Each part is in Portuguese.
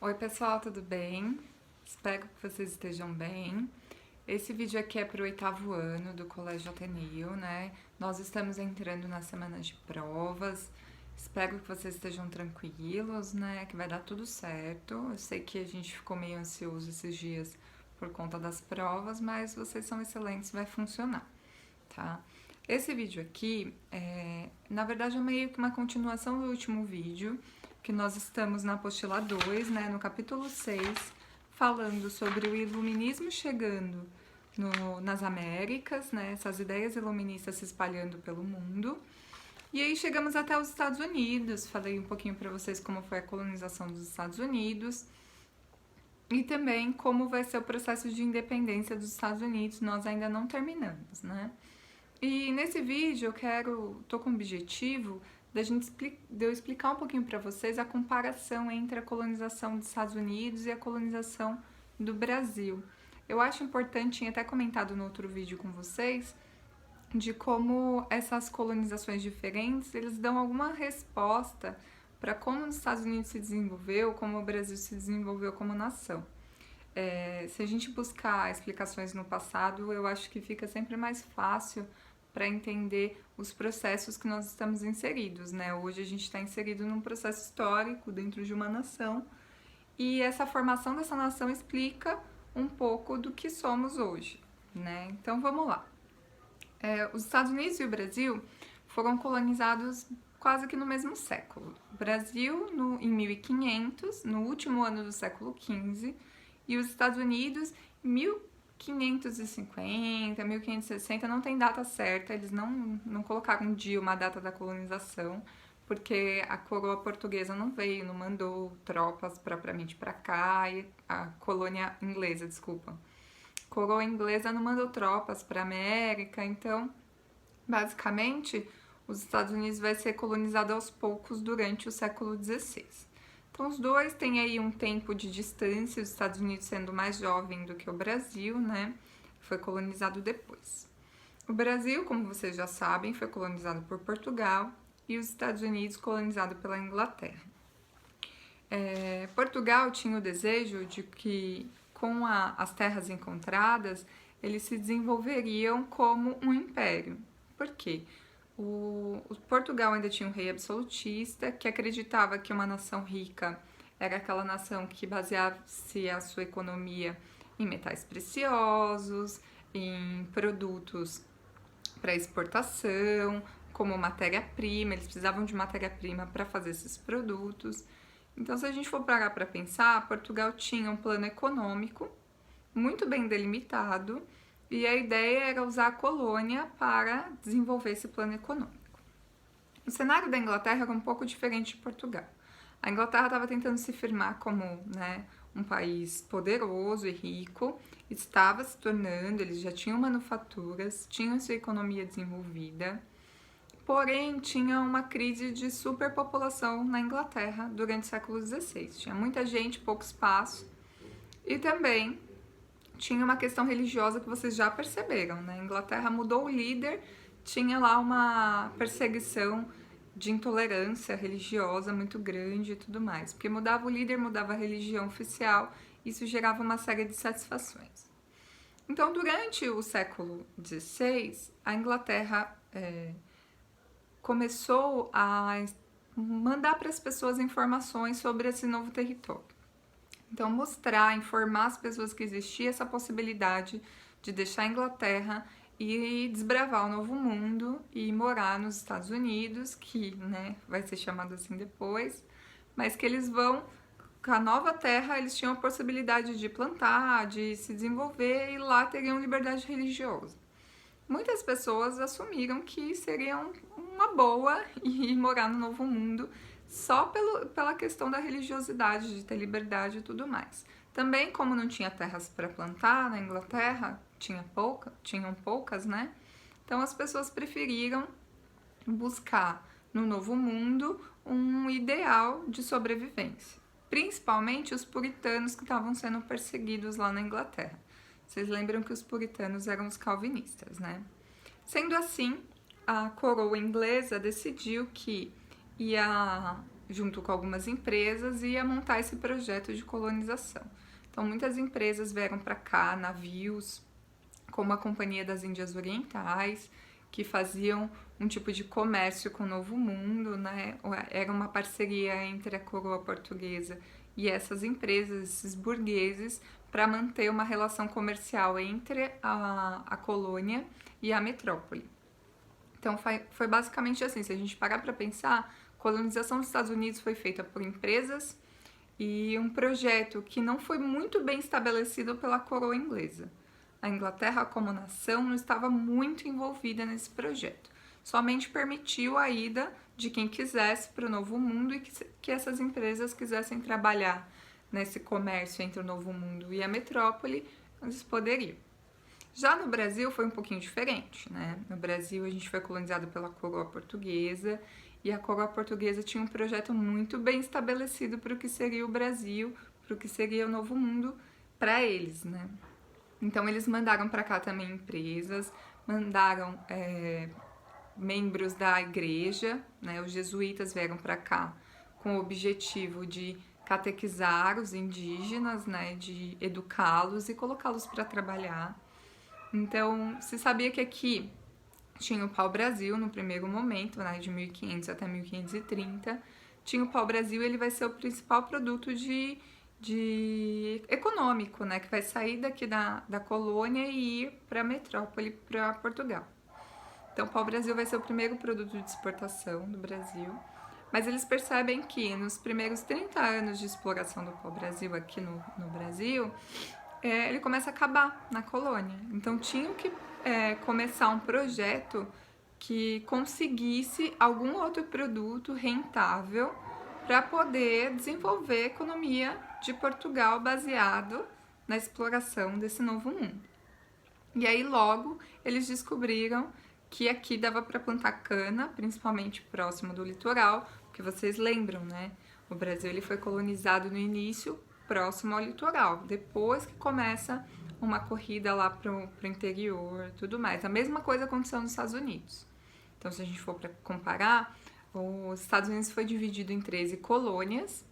Oi pessoal, tudo bem? Espero que vocês estejam bem. Esse vídeo aqui é para o 8º ano do Colégio Ateneu, né? Nós estamos entrando na semana de provas. Espero que vocês estejam tranquilos, né? Que vai dar tudo certo. Eu sei que a gente ficou meio ansioso esses dias por conta das provas, mas vocês são excelentes, vai funcionar, tá? Esse vídeo aqui, na verdade, é meio que uma continuação do último vídeo, que nós estamos na apostila 2, né, no capítulo 6, falando sobre o iluminismo chegando nas Américas, né, essas ideias iluministas se espalhando pelo mundo. E aí chegamos até os Estados Unidos, falei um pouquinho para vocês como foi a colonização dos Estados Unidos e também como vai ser o processo de independência dos Estados Unidos, nós ainda não terminamos, né? E nesse vídeo tô com o objetivo de eu explicar um pouquinho para vocês a comparação entre a colonização dos Estados Unidos e a colonização do Brasil. Eu acho importante, tinha até comentado no outro vídeo com vocês, de como essas colonizações diferentes, eles dão alguma resposta para como os Estados Unidos se desenvolveu, como o Brasil se desenvolveu como nação. Se a gente buscar explicações no passado, eu acho que fica sempre mais fácil para entender os processos que nós estamos inseridos, né? Hoje a gente está inserido num processo histórico dentro de uma nação e essa formação dessa nação explica um pouco do que somos hoje, né? Então vamos lá. Os Estados Unidos e o Brasil foram colonizados quase que no mesmo século. O Brasil em 1500, no último ano do século XV, e os Estados Unidos em 1550, 1560, não tem data certa, eles não colocaram um dia uma data da colonização, porque a coroa portuguesa não veio, não mandou tropas propriamente para cá, e a colônia inglesa, desculpa. A coroa inglesa não mandou tropas para a América, então, basicamente, os Estados Unidos vai ser colonizado aos poucos durante o século XVI. Então, os dois têm aí um tempo de distância, os Estados Unidos sendo mais jovem do que o Brasil, né? Foi colonizado depois. O Brasil, como vocês já sabem, foi colonizado por Portugal e os Estados Unidos colonizado pela Inglaterra. Portugal tinha o desejo de que, com as terras encontradas, eles se desenvolveriam como um império. Por quê? O Portugal ainda tinha um rei absolutista que acreditava que uma nação rica era aquela nação que baseava-se a sua economia em metais preciosos, em produtos para exportação, como matéria-prima, eles precisavam de matéria-prima para fazer esses produtos. Então, se a gente for parar para pensar, Portugal tinha um plano econômico muito bem delimitado e a ideia era usar a colônia para desenvolver esse plano econômico. O cenário da Inglaterra era um pouco diferente de Portugal. A Inglaterra estava tentando se firmar como, né, um país poderoso e rico, estava se tornando, eles já tinham manufaturas, tinham sua economia desenvolvida, porém tinha uma crise de superpopulação na Inglaterra durante o século XVI. Tinha muita gente, pouco espaço, e também tinha uma questão religiosa que vocês já perceberam, né? A Inglaterra mudou o líder, tinha lá uma perseguição de intolerância religiosa muito grande e tudo mais. Porque mudava o líder, mudava a religião oficial, isso gerava uma série de satisfações. Então, durante o século XVI, a Inglaterra começou a mandar para as pessoas informações sobre esse novo território. Então, mostrar, informar as pessoas que existia essa possibilidade de deixar a Inglaterra e desbravar o novo mundo e morar nos Estados Unidos, que, né, vai ser chamado assim depois, mas que eles vão, com a nova terra, eles tinham a possibilidade de plantar, de se desenvolver e lá teriam liberdade religiosa. Muitas pessoas assumiram que seria uma boa ir morar no novo mundo só pela questão da religiosidade, de ter liberdade e tudo mais. Também, como não tinha terras para plantar na Inglaterra, tinham poucas, né? Então as pessoas preferiram buscar no novo mundo um ideal de sobrevivência. Principalmente os puritanos que estavam sendo perseguidos lá na Inglaterra. Vocês lembram que os puritanos eram os calvinistas, né? Sendo assim, a coroa inglesa decidiu que ia junto com algumas empresas, ia montar esse projeto de colonização. Então, muitas empresas vieram para cá, navios, como a Companhia das Índias Orientais, que faziam um tipo de comércio com o Novo Mundo, né? Era uma parceria entre a coroa portuguesa e essas empresas, esses burgueses, para manter uma relação comercial entre a colônia e a metrópole. Então foi basicamente assim, se a gente parar para pensar, a colonização dos Estados Unidos foi feita por empresas e um projeto que não foi muito bem estabelecido pela coroa inglesa. A Inglaterra, como nação, não estava muito envolvida nesse projeto. Somente permitiu a ida de quem quisesse para o Novo Mundo e que essas empresas quisessem trabalhar nesse comércio entre o Novo Mundo e a metrópole, eles poderiam. Já no Brasil foi um pouquinho diferente, né? No Brasil a gente foi colonizado pela coroa portuguesa e a coroa portuguesa tinha um projeto muito bem estabelecido para o que seria o Brasil, para o que seria o Novo Mundo para eles, né? Então eles mandaram para cá também empresas, mandaram membros da igreja, né? Os jesuítas vieram para cá com o objetivo de catequizar os indígenas, né? De educá-los e colocá-los para trabalhar. Então, se sabia que aqui tinha o pau-brasil no primeiro momento, né, de 1500 até 1530. Tinha o pau-brasil, ele vai ser o principal produto de econômico, né, que vai sair daqui da colônia e ir para a metrópole, para Portugal. Então, o pau-brasil vai ser o primeiro produto de exportação do Brasil. Mas eles percebem que nos primeiros 30 anos de exploração do pau-brasil aqui no Brasil, ele começa a acabar na colônia. Então tinham que começar um projeto que conseguisse algum outro produto rentável para poder desenvolver a economia de Portugal baseado na exploração desse novo mundo. E aí logo eles descobriram que aqui dava para plantar cana, principalmente próximo do litoral, porque vocês lembram, né? O Brasil ele foi colonizado no início próximo ao litoral, depois que começa uma corrida lá pro interior, tudo mais. A mesma coisa aconteceu nos Estados Unidos. Então, se a gente for para comparar, os Estados Unidos foi dividido em 13 colônias,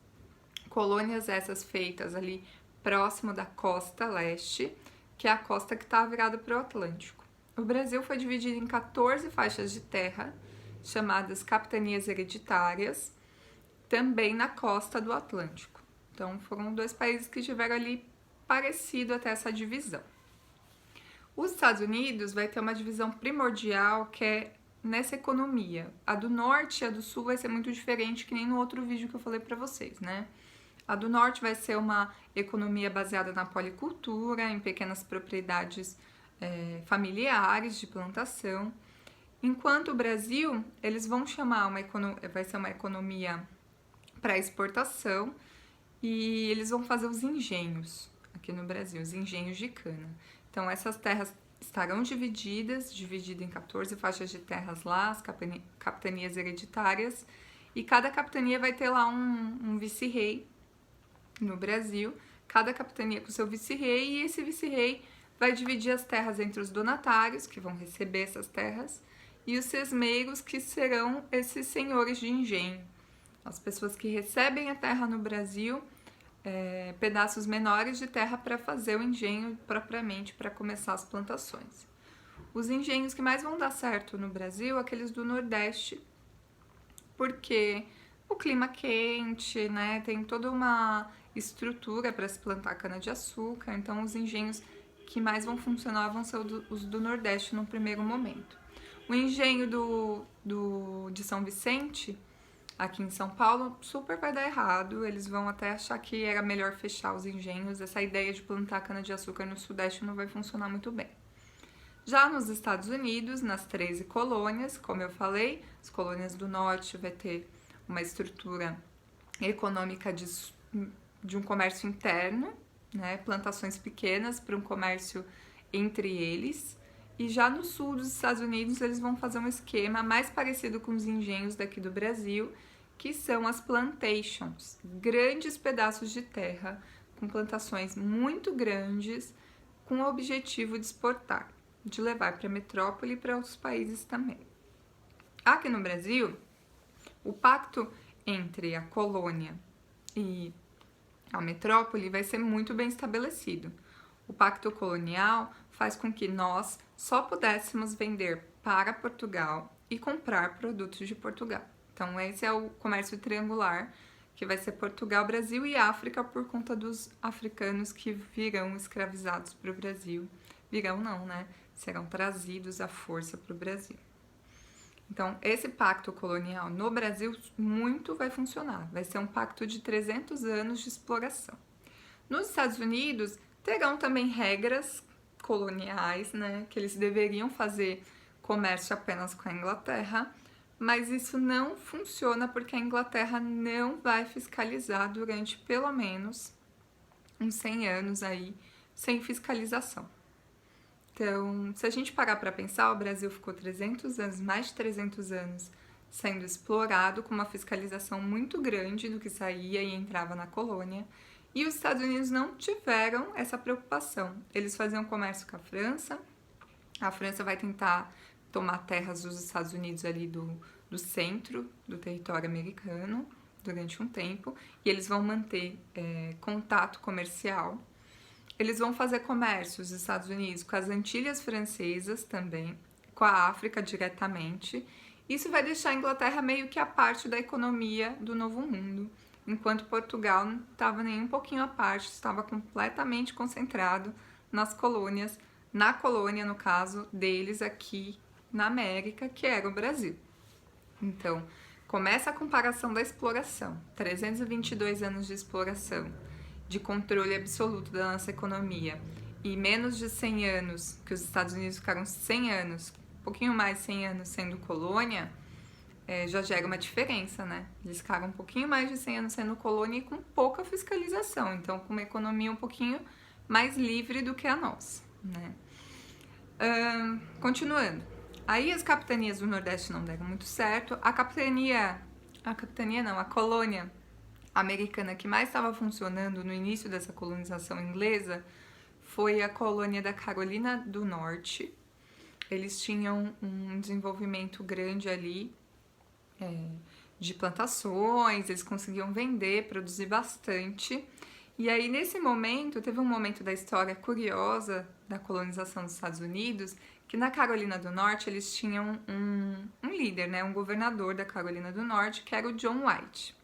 colônias essas feitas ali próximo da costa leste, que é a costa que está virada para o Atlântico. O Brasil foi dividido em 14 faixas de terra, chamadas capitanias hereditárias, também na costa do Atlântico. Então, foram dois países que tiveram ali parecido até essa divisão. Os Estados Unidos vai ter uma divisão primordial que é nessa economia. A do norte e a do sul vai ser muito diferente, que nem no outro vídeo que eu falei para vocês, né? A do norte vai ser uma economia baseada na policultura, em pequenas propriedades familiares de plantação. Enquanto o Brasil, eles vão chamar vai ser uma economia para exportação e eles vão fazer os engenhos aqui no Brasil, os engenhos de cana. Então, essas terras estarão divididas em 14 faixas de terras lá, as capitanias hereditárias, e cada capitania vai ter lá um vice-rei no Brasil, cada capitania com seu vice-rei, e esse vice-rei vai dividir as terras entre os donatários, que vão receber essas terras, e os sesmeiros, que serão esses senhores de engenho. As pessoas que recebem a terra no Brasil, pedaços menores de terra para fazer o engenho propriamente, para começar as plantações. Os engenhos que mais vão dar certo no Brasil, aqueles do Nordeste, porque o clima quente, né, tem toda uma estrutura para se plantar cana-de-açúcar, então os engenhos que mais vão funcionar vão ser os do Nordeste no primeiro momento. O engenho de São Vicente, aqui em São Paulo, super vai dar errado, eles vão até achar que era melhor fechar os engenhos, essa ideia de plantar cana-de-açúcar no Sudeste não vai funcionar muito bem. Já nos Estados Unidos, nas 13 colônias, como eu falei, as colônias do Norte vai ter uma estrutura econômica de um comércio interno, né, plantações pequenas para um comércio entre eles. E já no sul dos Estados Unidos, eles vão fazer um esquema mais parecido com os engenhos daqui do Brasil, que são as plantations, grandes pedaços de terra com plantações muito grandes, com o objetivo de exportar, de levar para a metrópole e para outros países também. Aqui no Brasil, o pacto entre a colônia e a metrópole vai ser muito bem estabelecido. O pacto colonial faz com que nós só pudéssemos vender para Portugal e comprar produtos de Portugal. Então esse é o comércio triangular, que vai ser Portugal, Brasil e África, por conta dos africanos que virão escravizados para o Brasil. Virão não, né? Serão trazidos à força para o Brasil. Então, esse pacto colonial no Brasil muito vai funcionar. Vai ser um pacto de 300 anos de exploração. Nos Estados Unidos, terão também regras coloniais, né? Que eles deveriam fazer comércio apenas com a Inglaterra, mas isso não funciona porque a Inglaterra não vai fiscalizar durante pelo menos uns 100 anos aí sem fiscalização. Então, se a gente parar para pensar, o Brasil ficou 300 anos, mais de 300 anos, sendo explorado com uma fiscalização muito grande do que saía e entrava na colônia, e os Estados Unidos não tiveram essa preocupação. Eles faziam comércio com a França vai tentar tomar terras dos Estados Unidos ali do centro do território americano durante um tempo, e eles vão manter contato comercial. Eles vão fazer comércio, os Estados Unidos, com as Antilhas Francesas também, com a África diretamente. Isso vai deixar a Inglaterra meio que a parte da economia do Novo Mundo, enquanto Portugal não estava nem um pouquinho à parte, estava completamente concentrado nas colônias, na colônia, no caso, deles aqui na América, que era o Brasil. Então, começa a comparação da exploração, 322 anos de exploração, de controle absoluto da nossa economia, e menos de 100 anos, que os Estados Unidos ficaram 100 anos, um pouquinho mais de 100 anos sendo colônia, já gera uma diferença, né? Eles ficaram um pouquinho mais de 100 anos sendo colônia e com pouca fiscalização, então com uma economia um pouquinho mais livre do que a nossa, né? Continuando. Aí as capitanias do Nordeste não deram muito certo, a colônia americana que mais estava funcionando no início dessa colonização inglesa foi a colônia da Carolina do Norte. Eles tinham um desenvolvimento grande ali de plantações, eles conseguiam vender, produzir bastante. E aí, nesse momento, teve um momento da história curiosa da colonização dos Estados Unidos, que na Carolina do Norte eles tinham um líder, né, um governador da Carolina do Norte, que era o John White.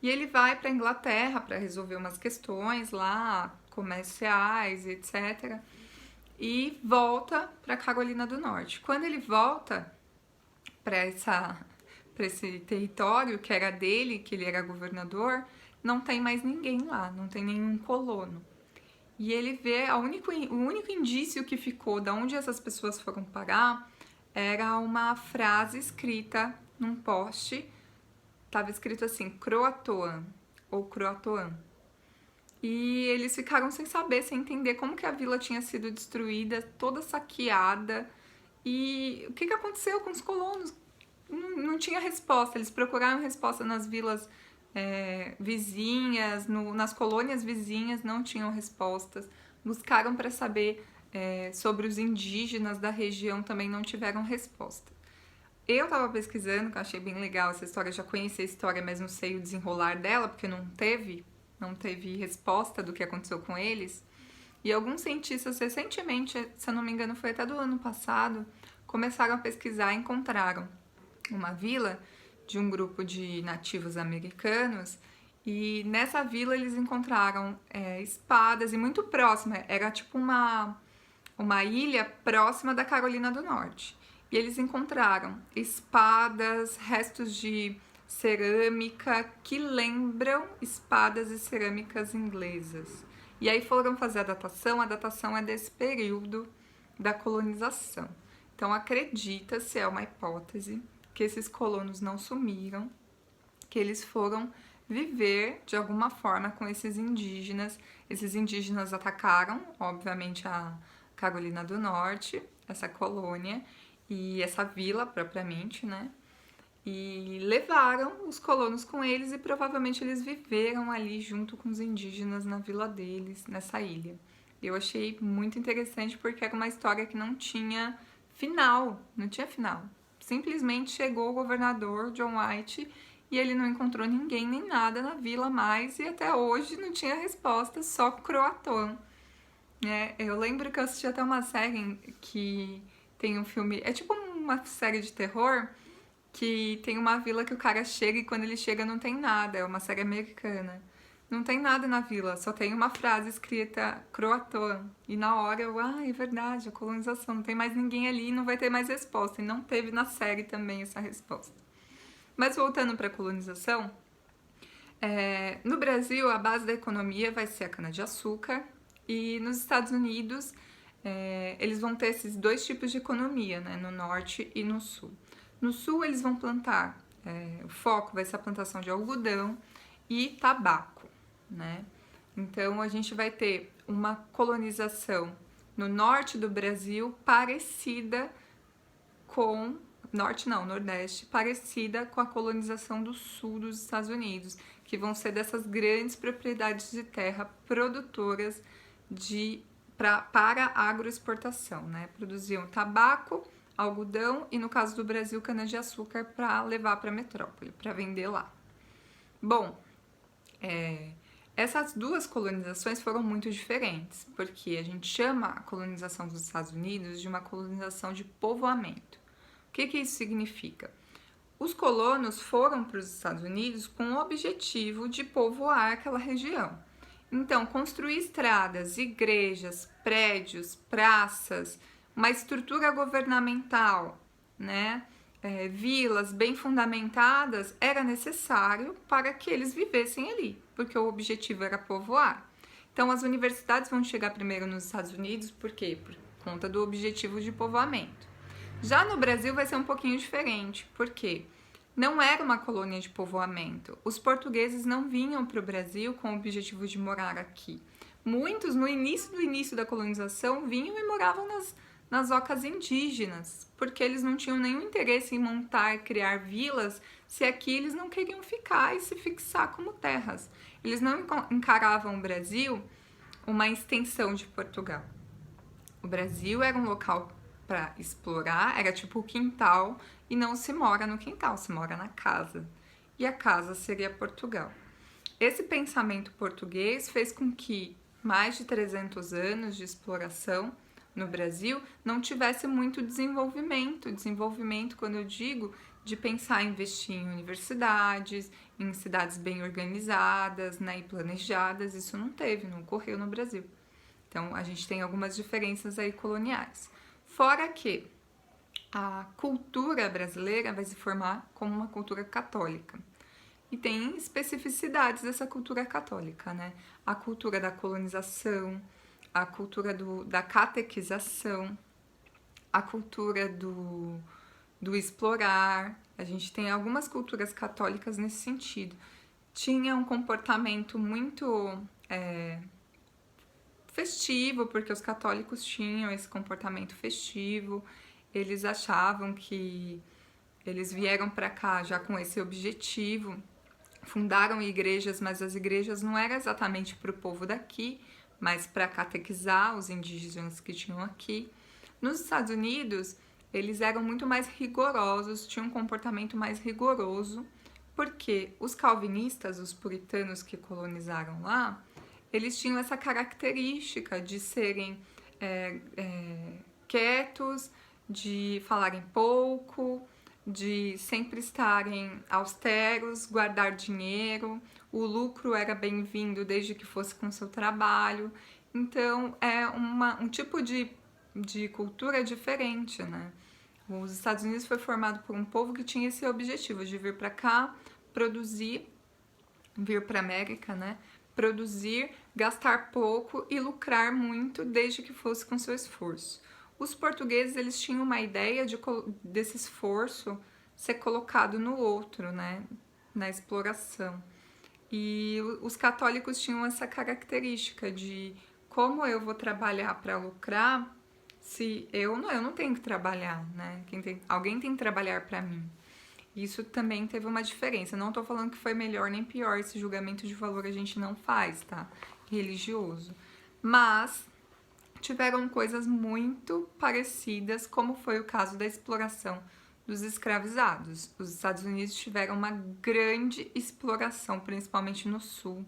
E ele vai para a Inglaterra para resolver umas questões lá, comerciais, etc. E volta para a Carolina do Norte. Quando ele volta para esse território que era dele, que ele era governador, não tem mais ninguém lá, não tem nenhum colono. E ele vê, o único indício que ficou de onde essas pessoas foram parar era uma frase escrita num poste. Estava escrito assim, Croatoan, ou Croatoan. E eles ficaram sem saber, sem entender como que a vila tinha sido destruída, toda saqueada. E o que aconteceu com os colonos? Não tinha resposta. Eles procuraram resposta nas vilas vizinhas, nas colônias vizinhas, não tinham respostas. Buscaram para saber sobre os indígenas da região, também não tiveram resposta. Eu tava pesquisando, que eu achei bem legal essa história, já conheci a história, mas não sei o desenrolar dela, porque não teve resposta do que aconteceu com eles. E alguns cientistas recentemente, se eu não me engano foi até do ano passado, começaram a pesquisar e encontraram uma vila de um grupo de nativos americanos, e nessa vila eles encontraram espadas, e muito próxima, era tipo uma ilha próxima da Carolina do Norte. E eles encontraram espadas, restos de cerâmica que lembram espadas e cerâmicas inglesas. E aí foram fazer a datação é desse período da colonização. Então acredita-se, é uma hipótese, que esses colonos não sumiram, que eles foram viver de alguma forma com esses indígenas. Esses indígenas atacaram, obviamente, a Carolina do Norte, essa colônia, e essa vila propriamente, né? E levaram os colonos com eles e provavelmente eles viveram ali junto com os indígenas na vila deles, nessa ilha. Eu achei muito interessante porque era uma história que não tinha final. Simplesmente chegou o governador John White e ele não encontrou ninguém nem nada na vila mais, e até hoje não tinha resposta, só Croatoan. Eu lembro que eu assisti até uma série que tem um filme, é tipo uma série de terror, que tem uma vila que o cara chega e quando ele chega não tem nada, é uma série americana. Não tem nada na vila, só tem uma frase escrita Croatoan. E na hora eu, é verdade, a colonização, não tem mais ninguém ali, não vai ter mais resposta. E não teve na série também essa resposta. Mas voltando para a colonização, no Brasil a base da economia vai ser a cana-de-açúcar e nos Estados Unidos eles vão ter esses dois tipos de economia, né, no norte e no sul. No sul eles vão plantar, o foco vai ser a plantação de algodão e tabaco, né? Então a gente vai ter uma colonização no norte do Brasil parecida com Nordeste, parecida com a colonização do sul dos Estados Unidos, que vão ser dessas grandes propriedades de terra produtoras para agroexportação, né? Produziam tabaco, algodão e, no caso do Brasil, cana-de-açúcar para levar para a metrópole, para vender lá. Bom, essas duas colonizações foram muito diferentes, porque a gente chama a colonização dos Estados Unidos de uma colonização de povoamento. O que isso significa? Os colonos foram para os Estados Unidos com o objetivo de povoar aquela região. Então, construir estradas, igrejas, prédios, praças, uma estrutura governamental, né? Vilas bem fundamentadas, era necessário para que eles vivessem ali, porque o objetivo era povoar. Então, as universidades vão chegar primeiro nos Estados Unidos, por quê? Por conta do objetivo de povoamento. Já no Brasil vai ser um pouquinho diferente, porque não era uma colônia de povoamento. Os portugueses não vinham para o Brasil com o objetivo de morar aqui. Muitos, no início da colonização, vinham e moravam nas ocas indígenas, porque eles não tinham nenhum interesse em montar e criar vilas se aqui eles não queriam ficar e se fixar como terras. Eles não encaravam o Brasil uma extensão de Portugal. O Brasil era um local para explorar, era tipo o quintal, e não se mora no quintal, se mora na casa. E a casa seria Portugal. Esse pensamento português fez com que mais de 300 anos de exploração no Brasil não tivesse muito desenvolvimento. Desenvolvimento, quando eu digo, de pensar em investir em universidades, em cidades bem organizadas, né, e planejadas, isso não teve, não ocorreu no Brasil. Então, a gente tem algumas diferenças aí coloniais. Fora que a cultura brasileira vai se formar como uma cultura católica. E tem especificidades dessa cultura católica, né? A cultura da colonização, a cultura da catequização, a cultura do explorar. A gente tem algumas culturas católicas nesse sentido. Tinha um comportamento muito festivo, porque os católicos tinham esse comportamento festivo. Eles achavam que eles vieram para cá já com esse objetivo, fundaram igrejas, mas as igrejas não eram exatamente para o povo daqui, mas para catequizar os indígenas que tinham aqui. Nos Estados Unidos, eles eram muito mais rigorosos, tinham um comportamento mais rigoroso, porque os calvinistas, os puritanos que colonizaram lá, eles tinham essa característica de serem quietos, de falarem pouco, de sempre estarem austeros, guardar dinheiro, o lucro era bem-vindo desde que fosse com o seu trabalho. Então, é um tipo de cultura diferente, né? Os Estados Unidos foi formado por um povo que tinha esse objetivo de vir para cá, produzir, vir para a América, né? Produzir, gastar pouco e lucrar muito desde que fosse com seu esforço. Os portugueses, eles tinham uma ideia desse esforço ser colocado no outro, né? Na exploração. E os católicos tinham essa característica de como eu vou trabalhar para lucrar se eu não tenho que trabalhar, né? Alguém tem que trabalhar para mim. Isso também teve uma diferença. Não estou falando que foi melhor nem pior, esse julgamento de valor a gente não faz, tá? Religioso. Mas tiveram coisas muito parecidas, como foi o caso da exploração dos escravizados. Os Estados Unidos tiveram uma grande exploração, principalmente no sul,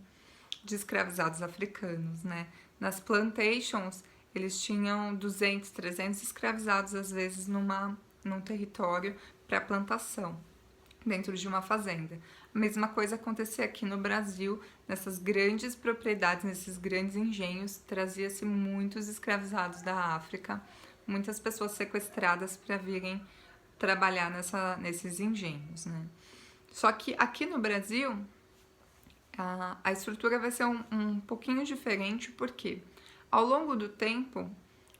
de escravizados africanos, né? Nas plantations, eles tinham 200, 300 escravizados, às vezes, num território para plantação, dentro de uma fazenda. A mesma coisa acontecia aqui no Brasil, nessas grandes propriedades, nesses grandes engenhos, trazia-se muitos escravizados da África, muitas pessoas sequestradas para virem trabalhar nesses engenhos, né? Só que aqui no Brasil, a estrutura vai ser um pouquinho diferente, porque ao longo do tempo,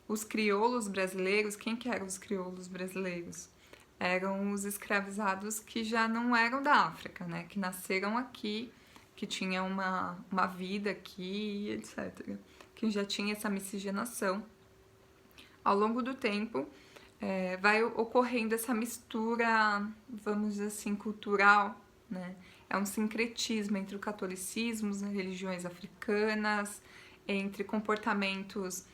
os crioulos brasileiros, quem que eram os crioulos brasileiros? Eram os escravizados que já não eram da África, né? Que nasceram aqui, que tinham uma vida aqui, etc. Que já tinha essa miscigenação. Ao longo do tempo, vai ocorrendo essa mistura, vamos dizer assim, cultural, né? É um sincretismo entre o catolicismo, as religiões africanas, entre comportamentos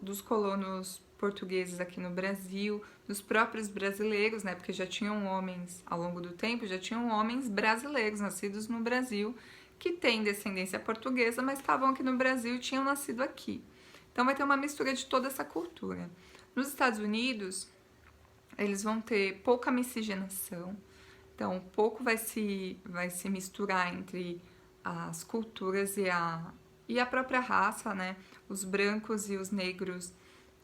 dos colonos portugueses aqui no Brasil, dos próprios brasileiros, né? Porque já tinham homens, ao longo do tempo, já tinham homens brasileiros, nascidos no Brasil, que têm descendência portuguesa, mas estavam aqui no Brasil e tinham nascido aqui. Então vai ter uma mistura de toda essa cultura. Nos Estados Unidos, eles vão ter pouca miscigenação, então pouco vai se misturar entre as culturas e a própria raça, né? Os brancos e os negros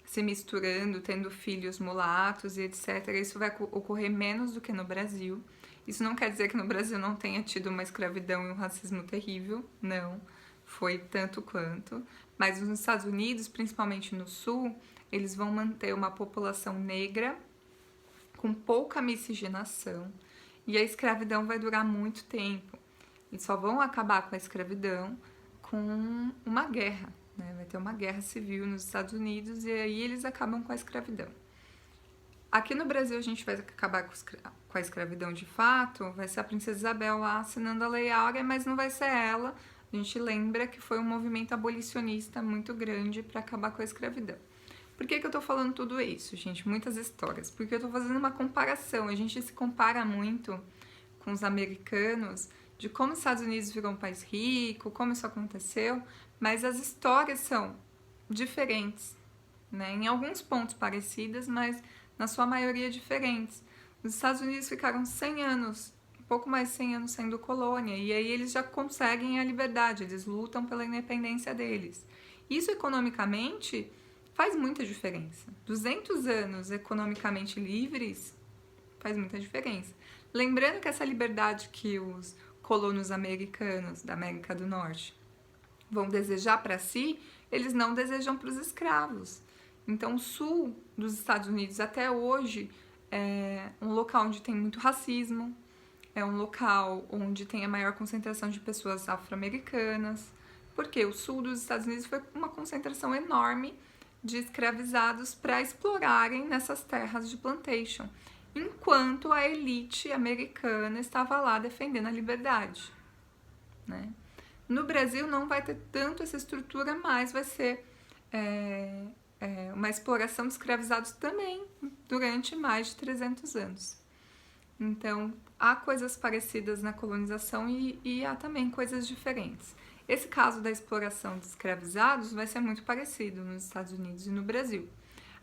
se misturando, tendo filhos mulatos e etc. Isso vai ocorrer menos do que no Brasil. Isso não quer dizer que no Brasil não tenha tido uma escravidão e um racismo terrível, não, foi tanto quanto. Mas nos Estados Unidos, principalmente no Sul, eles vão manter uma população negra com pouca miscigenação e a escravidão vai durar muito tempo. Eles só vão acabar com a escravidão com uma guerra, né? Vai ter uma guerra civil nos Estados Unidos e aí eles acabam com a escravidão. Aqui no Brasil a gente vai acabar com a escravidão de fato, vai ser a Princesa Isabel lá assinando a Lei Áurea, mas não vai ser ela. A gente lembra que foi um movimento abolicionista muito grande para acabar com a escravidão. Por que eu tô falando tudo isso, gente? Muitas histórias. Porque eu tô fazendo uma comparação. A gente se compara muito com os americanos de como os Estados Unidos virou um país rico, como isso aconteceu, mas as histórias são diferentes, né? Em alguns pontos parecidas, mas na sua maioria diferentes. Os Estados Unidos ficaram 100 anos, um pouco mais de 100 anos sendo colônia, e aí eles já conseguem a liberdade, eles lutam pela independência deles. Isso economicamente faz muita diferença. 200 anos economicamente livres faz muita diferença. Lembrando que essa liberdade que os colonos americanos da América do Norte vão desejar para si, eles não desejam para os escravos. Então, o sul dos Estados Unidos até hoje é um local onde tem muito racismo, é um local onde tem a maior concentração de pessoas afro-americanas, porque o sul dos Estados Unidos foi uma concentração enorme de escravizados para explorarem nessas terras de plantation, enquanto a elite americana estava lá defendendo a liberdade, né? No Brasil não vai ter tanto essa estrutura, mas vai ser uma exploração de escravizados também durante mais de 300 anos. Então, há coisas parecidas na colonização e há também coisas diferentes. Esse caso da exploração de escravizados vai ser muito parecido nos Estados Unidos e no Brasil.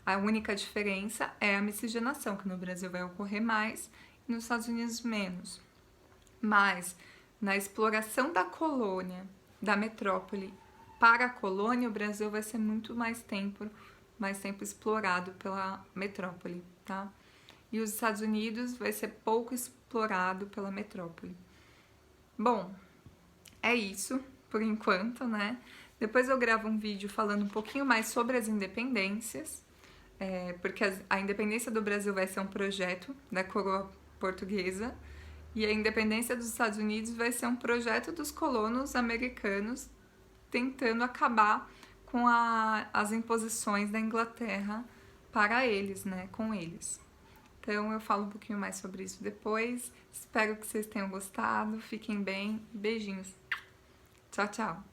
A única diferença é a miscigenação, que no Brasil vai ocorrer mais e nos Estados Unidos menos. Mas na exploração da colônia, da metrópole para a colônia, o Brasil vai ser muito mais tempo explorado pela metrópole, tá? E os Estados Unidos vai ser pouco explorado pela metrópole. Bom, é isso por enquanto, né? Depois eu gravo um vídeo falando um pouquinho mais sobre as independências, porque a independência do Brasil vai ser um projeto da coroa portuguesa e a independência dos Estados Unidos vai ser um projeto dos colonos americanos tentando acabar com as imposições da Inglaterra para eles, né? Com eles. Então eu falo um pouquinho mais sobre isso depois. Espero que vocês tenham gostado. Fiquem bem. Beijinhos. Tchau, tchau.